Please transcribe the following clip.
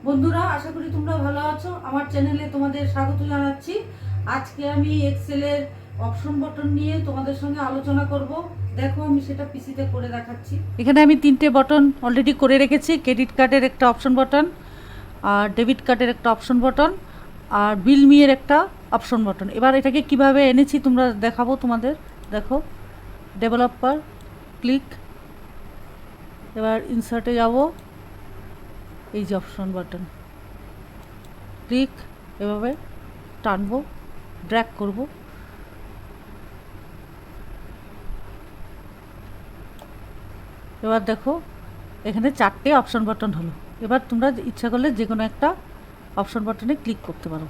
বন্ধুরা, আশা করি তোমরা ভালো আছো। আমার চ্যানেলে তোমাদের স্বাগত জানাচ্ছি। আজকে আমি এক্সেলের অপশন বাটন নিয়ে তোমাদের সঙ্গে আলোচনা করব। দেখো, আমি সেটা পিসিতে করে দেখাচ্ছি। এখানে আমি 3টে বাটন অলরেডি করে রেখেছি। ক্রেডিট কার্ডের একটা অপশন বাটন, আর ডেবিট কার্ডের একটা অপশন বাটন, আর বিল মিয়ের একটা অপশন বাটন। এবার এটাকে কিভাবে এনেছি তোমরা দেখাবো তোমাদের। দেখো, ডেভেলপার ক্লিক, এবার ইনসার্টে যাব, এই যে অপশন বাটন ক্লিক, এভাবে টানবো, ড্র্যাগ করব। এবার দেখো, এখানে 4টে অপশন বাটন হলো। এবার তোমরা ইচ্ছা করলে যে কোনো একটা অপশন বাটনে ক্লিক করতে পারো।